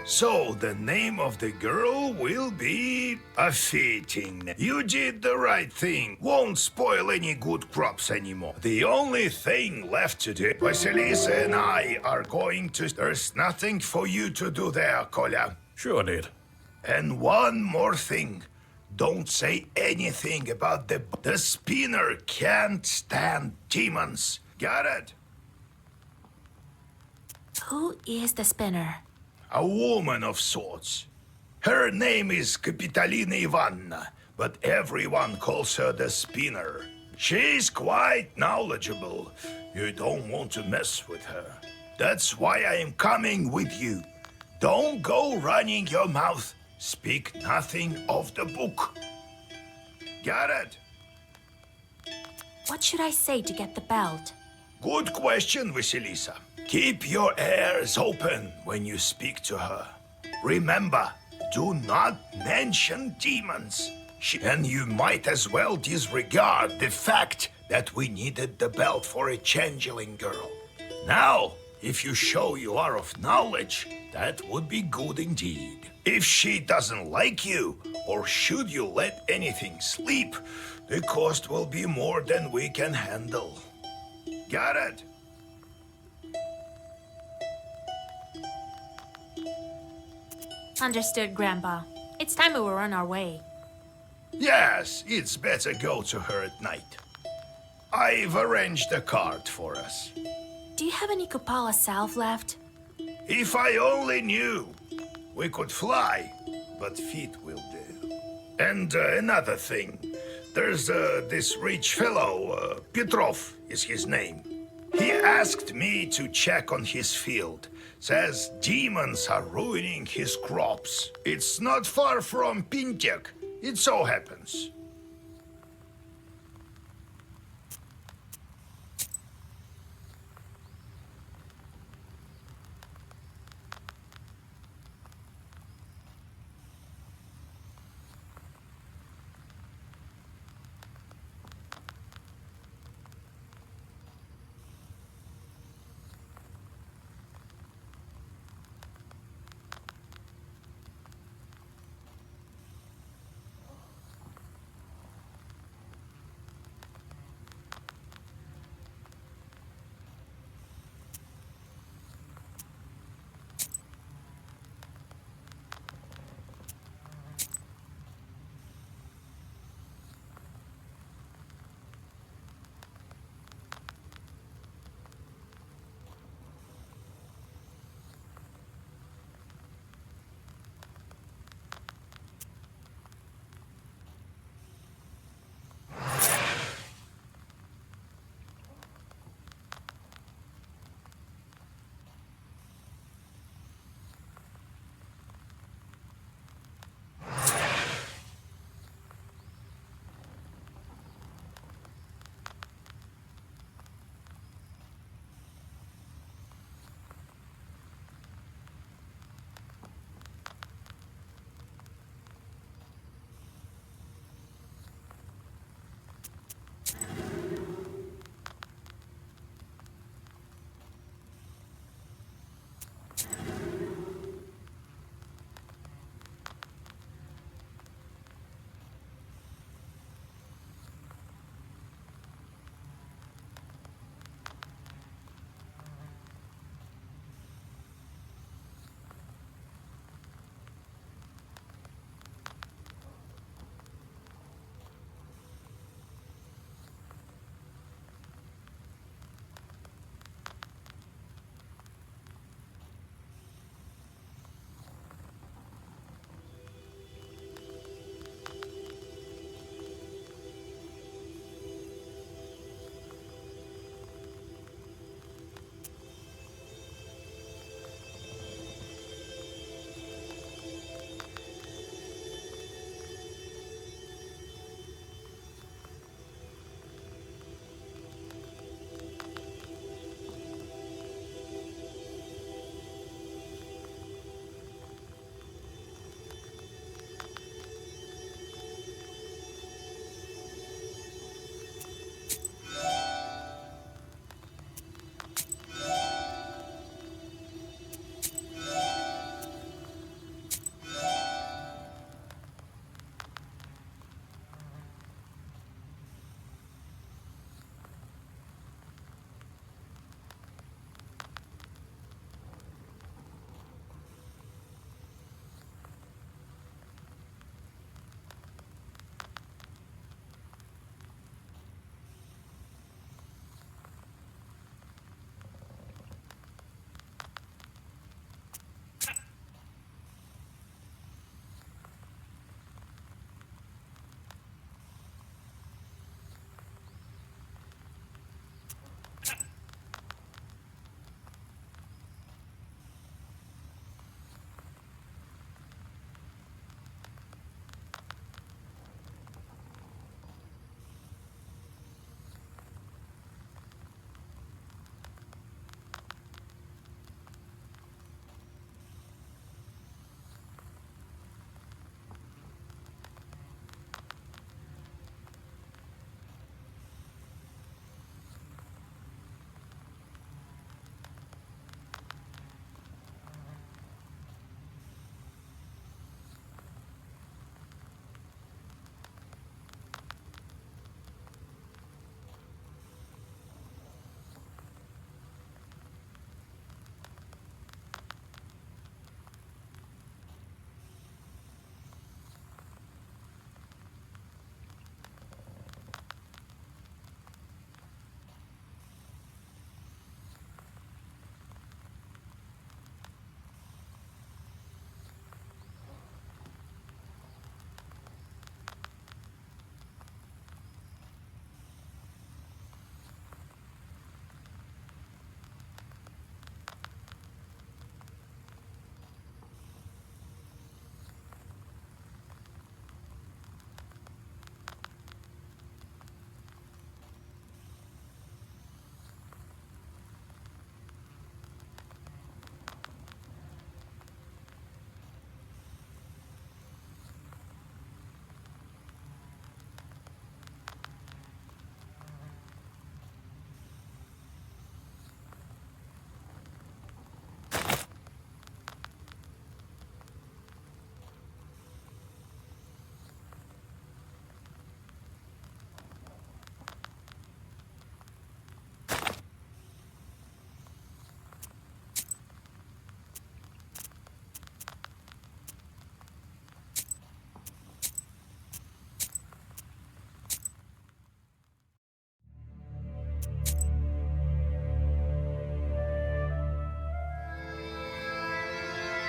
So the name of the girl will be a fitting. You did the right thing. Won't spoil any good crops anymore. The only thing left to do, Vasilisa and I are going to... There's nothing for you to do there, Kolya. Sure did. And one more thing. Don't say anything about the spinner can't stand demons. Got it? Who is the spinner? A woman of sorts. Her name is Kapitalina Ivanna, but everyone calls her the spinner. She's quite knowledgeable. You don't want to mess with her. That's why I am coming with you. Don't go running your mouth. Speak nothing of the book. Got it? What should I say to get the belt? Good question, Vasilisa. Keep your ears open when you speak to her. Remember, do not mention demons. And you might as well disregard the fact that we needed the belt for a changeling girl. Now, if you show you are of knowledge, that would be good indeed. If she doesn't like you, or should you let anything slip, the cost will be more than we can handle. Got it? Understood, Grandpa. It's time we were on our way. Yes, it's better go to her at night. I've arranged a cart for us. Do you have any Kupala salve left? If I only knew. We could fly, but feet will do. And another thing. There's this rich fellow, Petrov is his name. He asked me to check on his field. Says demons are ruining his crops. It's not far from Pintek. It so happens.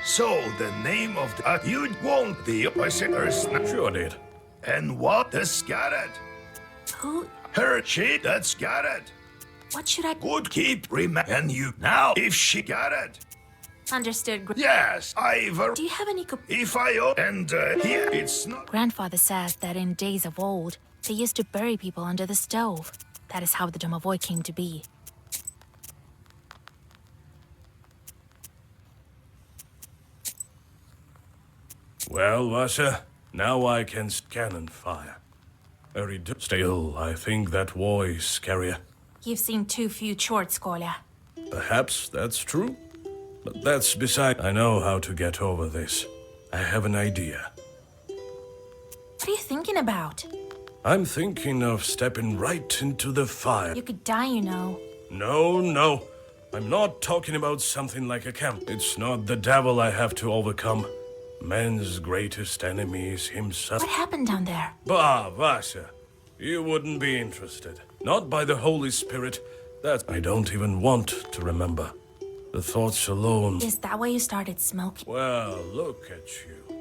So the name of the you won't the oppositors. Sure did. And what the Scarlet? Who? Her she that Scarlet. What should I... Good keep remember and you now if she got it. Understood. Yes, I've Do you have any... if I and here it's not. Grandfather says that in days of old, they used to bury people under the stove. That is how the domovoi came to be. Well, Vasha, now I can cannon fire. Still, I think that war is scarier. You've seen too few shorts, Kolya. Perhaps that's true. But that's beside. I know how to get over this. I have an idea. What are you thinking about? I'm thinking of stepping right into the fire. You could die, you know. No. I'm not talking about something like a camp. It's not the devil I have to overcome. Man's greatest enemy is himself. What happened down there? Bah, Vasha. You wouldn't be interested. Not by the Holy Spirit. That I don't even want to remember. The thoughts alone. Is that why you started smoking? Well, look at you.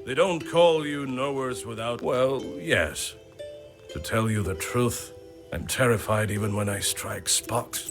They don't call you knowers without... Well, yes. To tell you the truth, I'm terrified even when I strike sparks.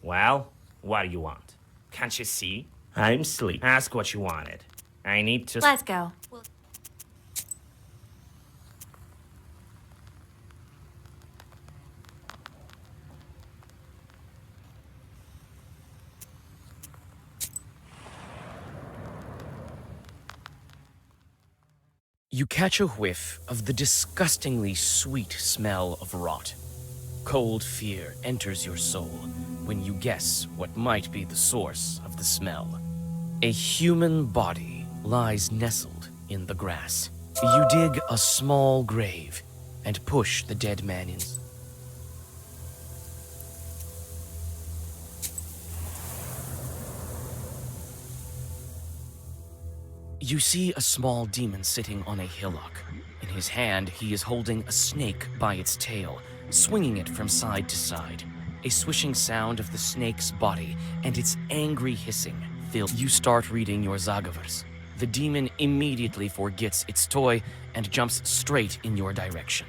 Well, what do you want? Can't you see? I'm asleep. Ask what you wanted. I need to... Let's go. You catch a whiff of the disgustingly sweet smell of rot. Cold fear enters your soul when you guess what might be the source of the smell. A human body lies nestled in the grass. You dig a small grave and push the dead man in. You see a small demon sitting on a hillock. In his hand, he is holding a snake by its tail, swinging it from side to side. A swishing sound of the snake's body and its angry hissing fill. You start reading your Zagavers. The demon immediately forgets its toy and jumps straight in your direction.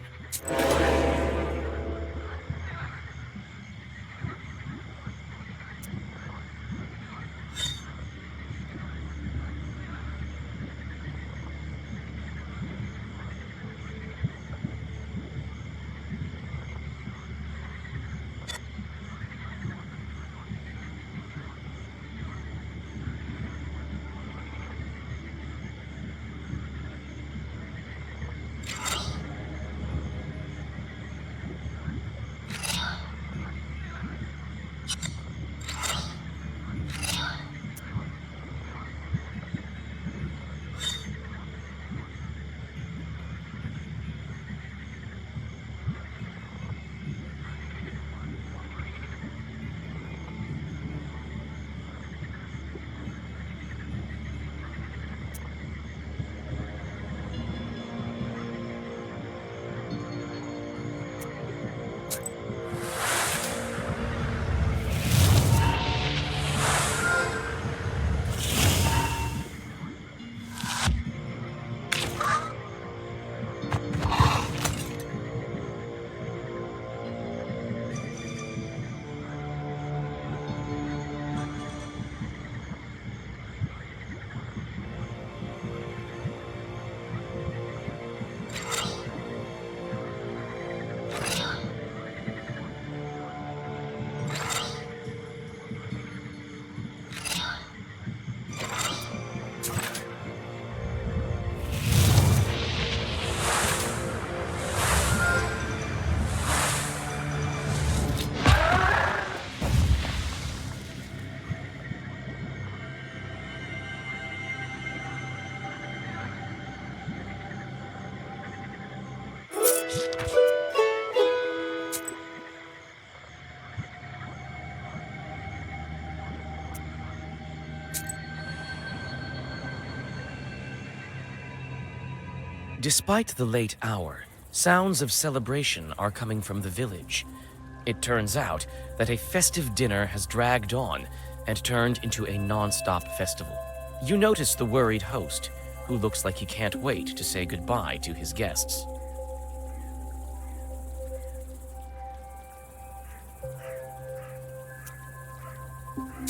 Despite the late hour, sounds of celebration are coming from the village. It turns out that a festive dinner has dragged on and turned into a non-stop festival. You notice the worried host, who looks like he can't wait to say goodbye to his guests.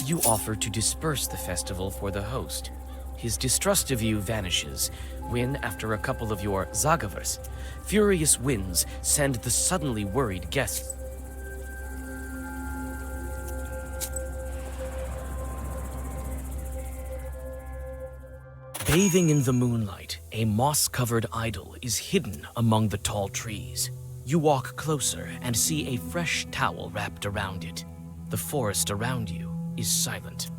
You offer to disperse the festival for the host. His distrust of you vanishes when, after a couple of your Zagavers, furious winds send the suddenly worried guests. Bathing in the moonlight, a moss-covered idol is hidden among the tall trees. You walk closer and see a fresh towel wrapped around it. The forest around you is silent.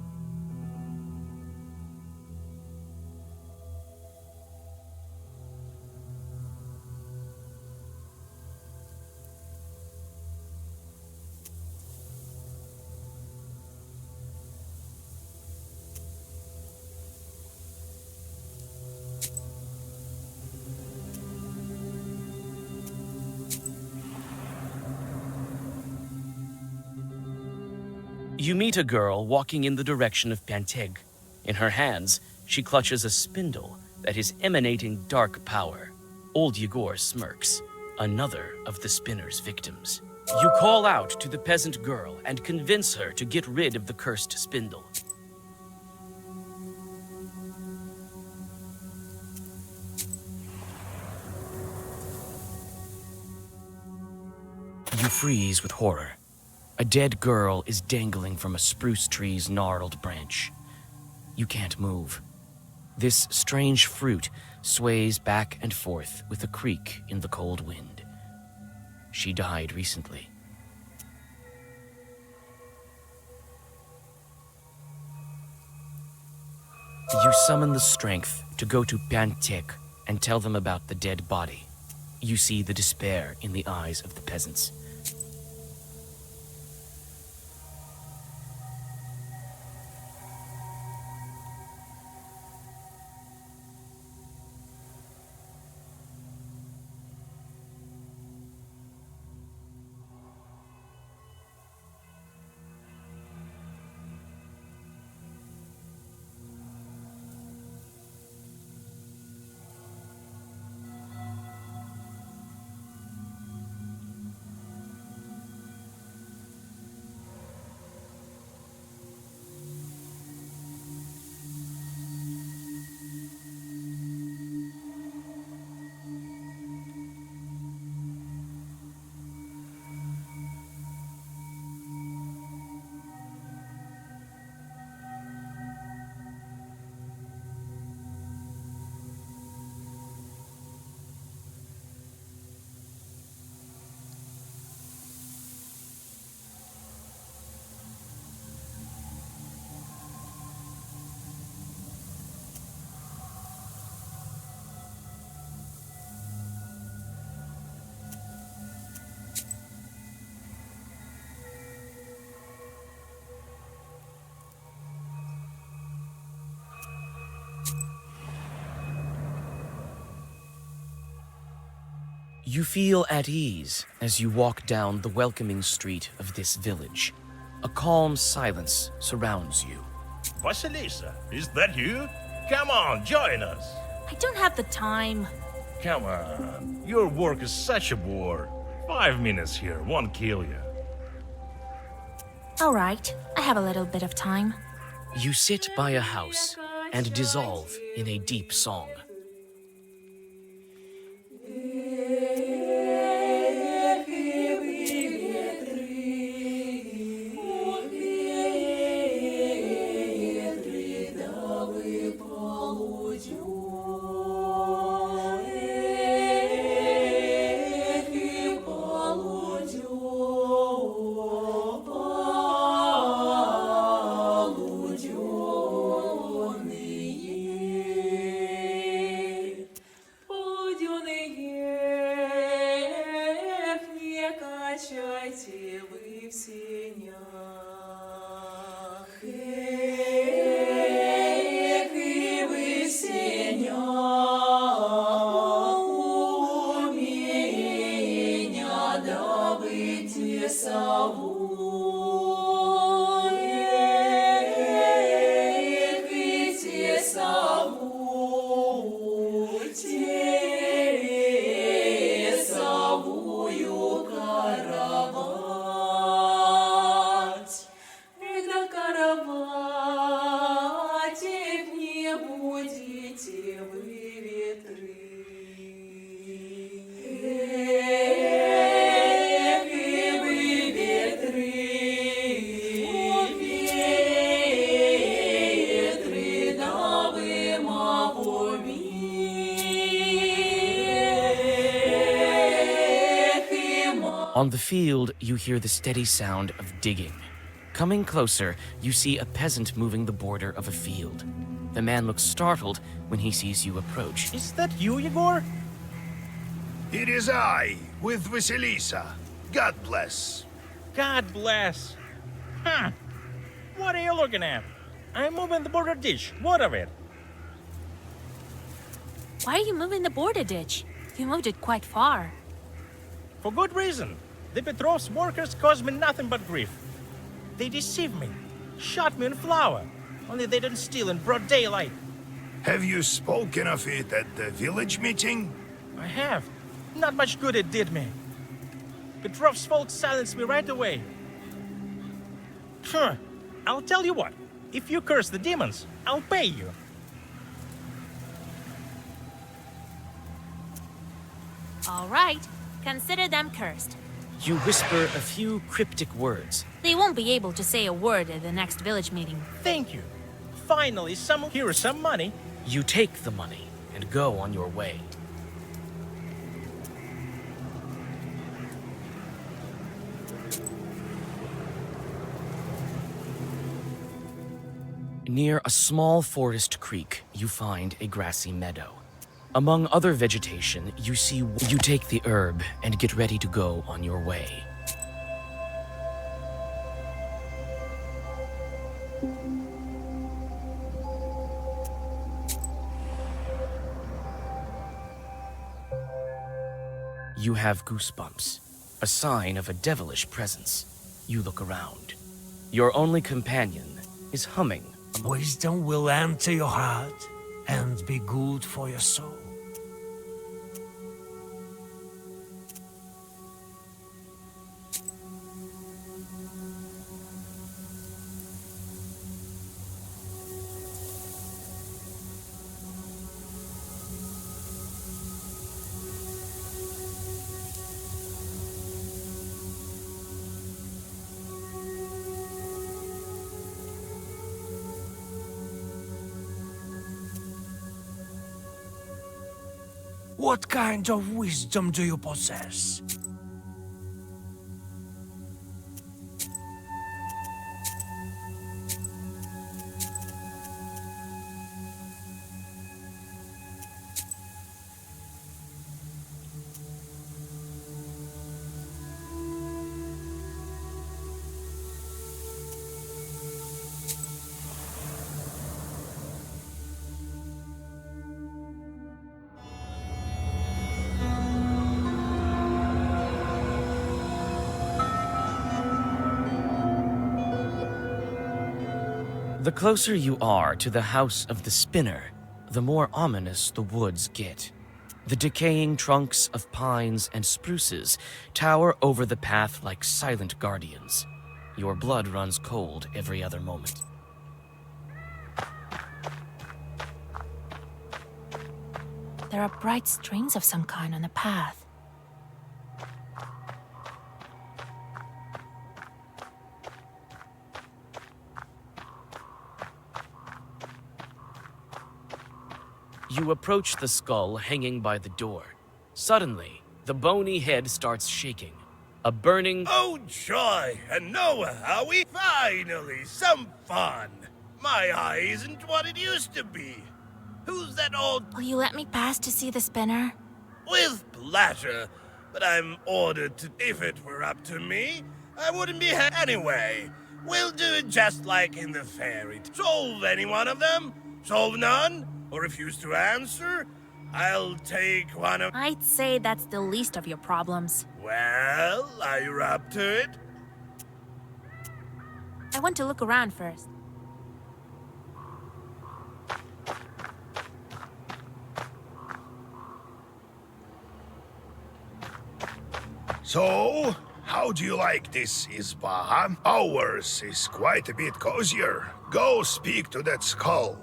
You meet a girl walking in the direction of Panteg. In her hands, she clutches a spindle that is emanating dark power. Old Yegor smirks, another of the spinner's victims. You call out to the peasant girl and convince her to get rid of the cursed spindle. You freeze with horror. A dead girl is dangling from a spruce tree's gnarled branch. You can't move. This strange fruit sways back and forth with a creak in the cold wind. She died recently. You summon the strength to go to Pantek and tell them about the dead body. You see the despair in the eyes of the peasants. You feel at ease as you walk down the welcoming street of this village. A calm silence surrounds you. Vasilisa, is that you? Come on, join us. I don't have the time. Come on. Your work is such a bore. 5 minutes here won't kill you. All right, I have a little bit of time. You sit by a house and dissolve in a deep song. On the field, you hear the steady sound of digging. Coming closer, you see a peasant moving the border of a field. The man looks startled when he sees you approach. Is that you, Igor? It is I, with Vasilisa. God bless. God bless. What are you looking at? I'm moving the border ditch. What of it? Why are you moving the border ditch? You moved it quite far. For good reason. The Petrov's workers caused me nothing but grief. They deceived me, shot me in flour, only they didn't steal in broad daylight. Have you spoken of it at the village meeting? I have. Not much good it did me. Petrov's folks silenced me right away. Huh. I'll tell you what. If you curse the demons, I'll pay you. All right, consider them cursed. You whisper a few cryptic words. They won't be able to say a word at the next village meeting. Thank you. Finally, here is some money. You take the money and go on your way. Near a small forest creek, you find a grassy meadow. Among other vegetation, you take the herb and get ready to go on your way. You have goosebumps, a sign of a devilish presence. You look around. Your only companion is humming. Wisdom will enter your heart and be good for your soul. What kind of wisdom do you possess? The closer you are to the house of the spinner, the more ominous the woods get. The decaying trunks of pines and spruces tower over the path like silent guardians. Your blood runs cold every other moment. There are bright strings of some kind on the path. You approach the skull hanging by the door. Suddenly, the bony head starts shaking. A burning... Oh, joy! And Noah, are we? Finally, some fun! My eye isn't what it used to be. Who's that old... Will you let me pass to see the spinner? With pleasure, but I'm ordered to... If it were up to me, I wouldn't be here anyway. We'll do it just like in the fairy. Solve any one of them? Solve none? Or refuse to answer? I'll take one of... I'd say that's the least of your problems. Well, are you up to it? I want to look around first. So, how do you like this Isba? Ours is quite a bit cozier. Go speak to that skull.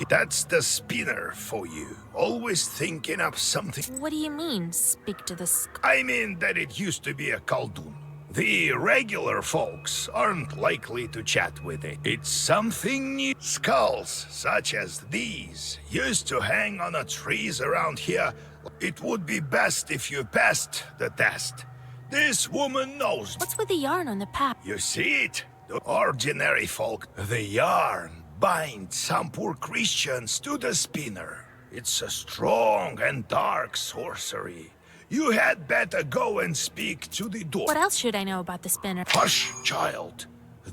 That's the spinner for you. Always thinking up something. What do you mean, speak to the I mean that it used to be a Khaldun. The regular folks aren't likely to chat with it. It's something new. Skulls, such as these, used to hang on the trees around here. It would be best if you passed the test. This woman knows. What's with the yarn on the path? You see it? The ordinary folk. The yarn binds some poor Christians to the spinner. It's a strong and dark sorcery. You had better go and speak to the door. What else should I know about the spinner? Hush, child.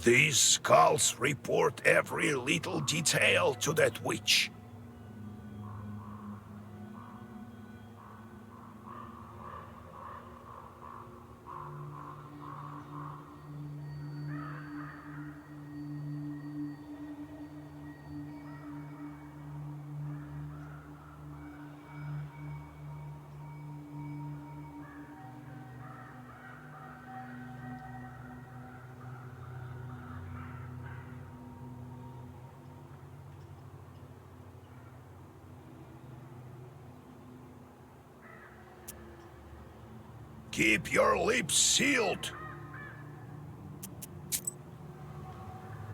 These skulls report every little detail to that witch. Keep your lips sealed.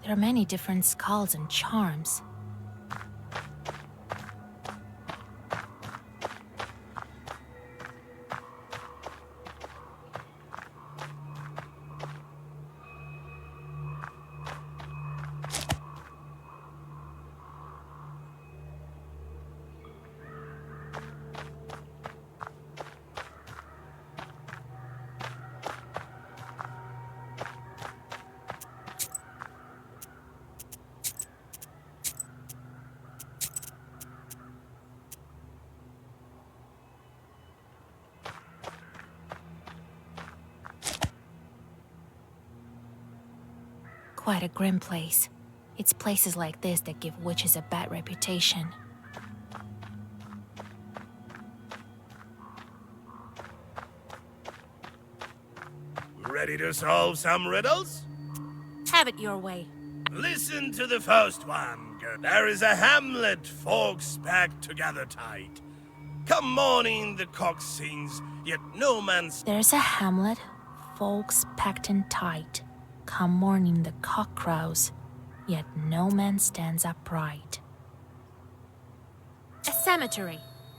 There are many different skulls and charms. Quite a grim place. It's places like this that give witches a bad reputation. Ready to solve some riddles? Have it your way. Listen to the first one. There is a hamlet, folks packed together tight. Come morning, the cock sings, yet no man's. There's a hamlet, folks packed in tight. Come morning the cock crows, yet no man stands upright. A cemetery.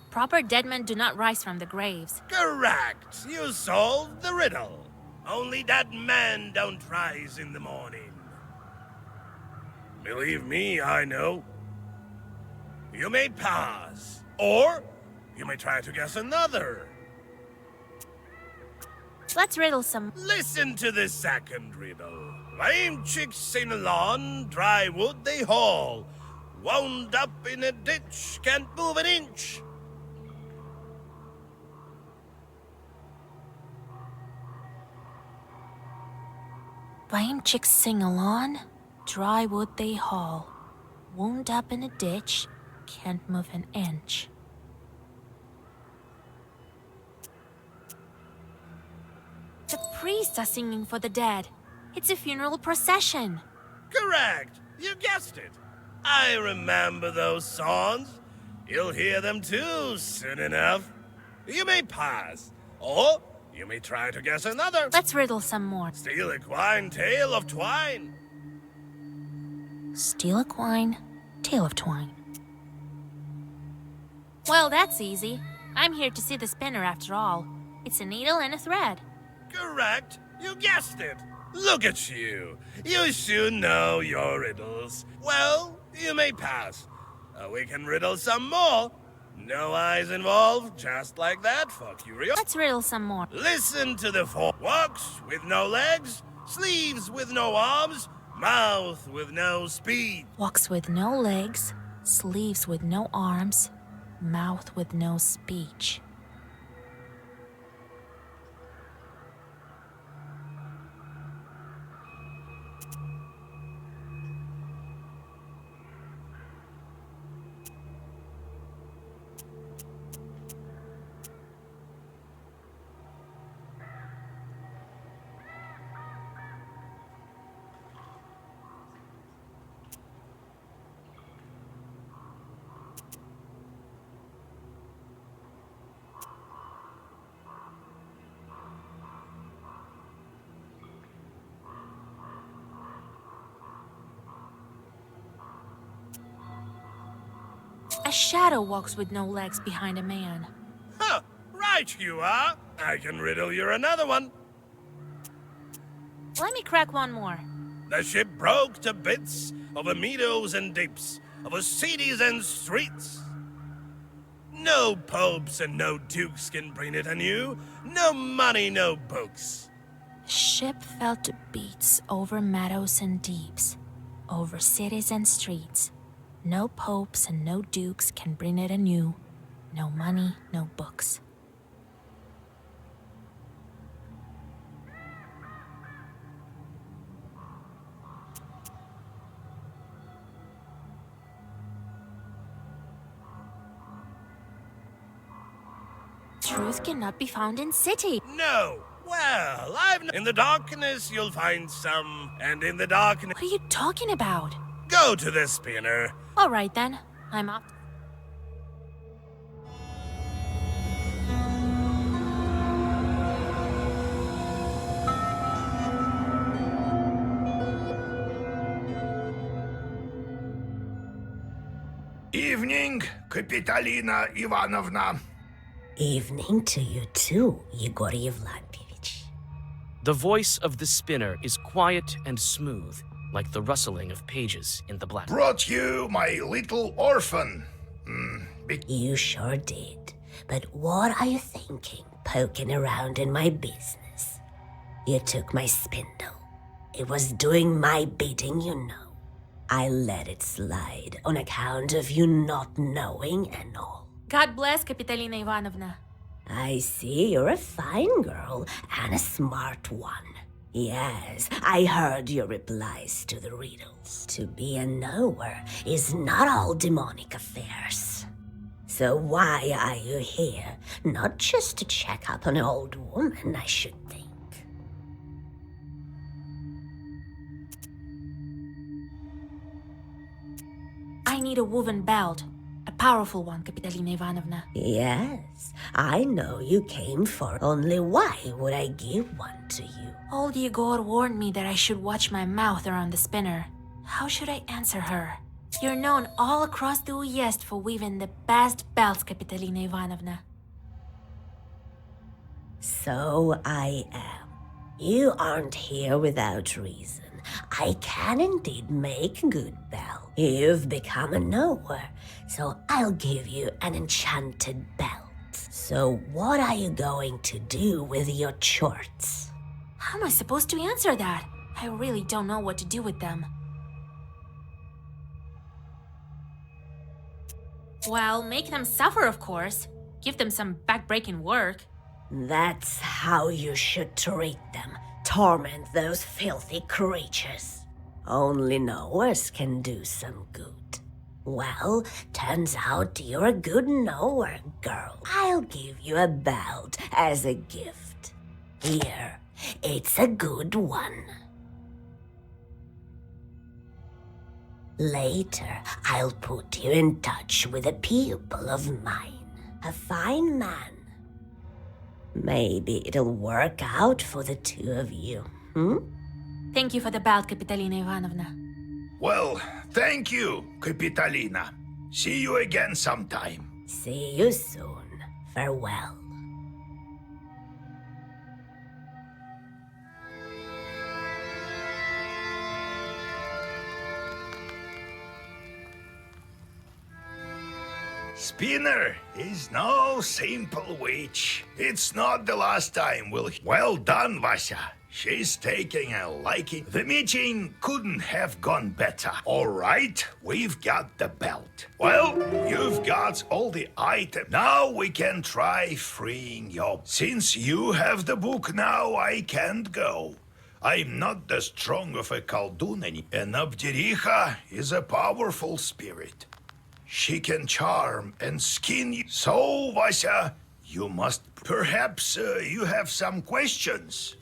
Proper dead men do not rise from the graves. Correct. You solved the riddle. Only dead men don't rise in the morning. Believe me, I know. You may pass, or you may try to guess another. Let's riddle some. Listen to the second riddle. Lame chicks in a lawn, dry wood they haul. Wound up in a ditch, can't move an inch. Lame chicks sing along, dry wood they haul. Wound up in a ditch, can't move an inch. The priests are singing for the dead. It's a funeral procession. Correct. You guessed it. I remember those songs. You'll hear them too soon enough. You may pass, or you may try to guess another. Let's riddle some more. Steal a quine, tale of twine. Steal a quine, tale of twine. Well, that's easy. I'm here to see the spinner after all. It's a needle and a thread. Correct. You guessed it. Look at you. You should know your riddles. Well, you may pass. We can riddle some more. No eyes involved, just like that for curiosity. Let's riddle some more. Listen to the four. Walks with no legs, sleeves with no arms, mouth with no speed. Walks with no legs, sleeves with no arms, mouth with no speech. A shadow walks with no legs behind a man. Huh, right you are. I can riddle you another one. Let me crack one more. The ship broke to bits over meadows and deeps, over cities and streets. No popes and no dukes can bring it anew. No money, no books. The ship fell to beats over meadows and deeps, over cities and streets. No popes and no dukes can bring it anew. No money, no books. Truth cannot be found in city. No. Well, in the darkness you'll find some, and in the darkness. What are you talking about? Go to the spinner. All right then, I'm off. Evening, Kapitolina Ivanovna. Evening to you too, Yegor Yevlampevich. The voice of the spinner is quiet and smooth, like the rustling of pages in the black. Brought you my little orphan. You sure did. But what are you thinking, poking around in my business? You took my spindle. It was doing my bidding, you know. I let it slide on account of you not knowing and all. God bless, Kapitolina Ivanovna. I see you're a fine girl and a smart one. Yes, I heard your replies to the riddles. To be a knower is not all demonic affairs. So why are you here? Not just to check up on an old woman, I should think. I need a woven belt. A powerful one, Kapitolina Ivanovna. Yes, I know you came for it. Only why would I give one to you? Old Yegor warned me that I should watch my mouth around the spinner. How should I answer her? You're known all across the Uyezd for weaving the best belts, Kapitolina Ivanovna. So I am. You aren't here without reason. I can indeed make good belts. You've become a knower, so I'll give you an enchanted belt. So what are you going to do with your chorts? How am I supposed to answer that? I really don't know what to do with them. Well, make them suffer, of course. Give them some backbreaking work. That's how you should treat them. Torment those filthy creatures. Only knowers can do some good. Well, turns out you're a good knower, girl. I'll give you a belt as a gift. Here, it's a good one. Later, I'll put you in touch with a pupil of mine, a fine man. Maybe it'll work out for the two of you, Thank you for the belt, Kapitolina Ivanovna. Well, thank you, Kapitolina. See you again sometime. See you soon. Farewell. Spinner is no simple witch. It's not the last time we'll... Well done, Vasya. She's taking a liking. The meeting couldn't have gone better. All right, we've got the belt. Well, you've got all the items. Now we can try freeing you. Since you have the book now, I can't go. I'm not that strong of a Koldun anymore. And Abdericha is a powerful spirit. She can charm and skin you. So, Vasya, you must... Perhaps you have some questions.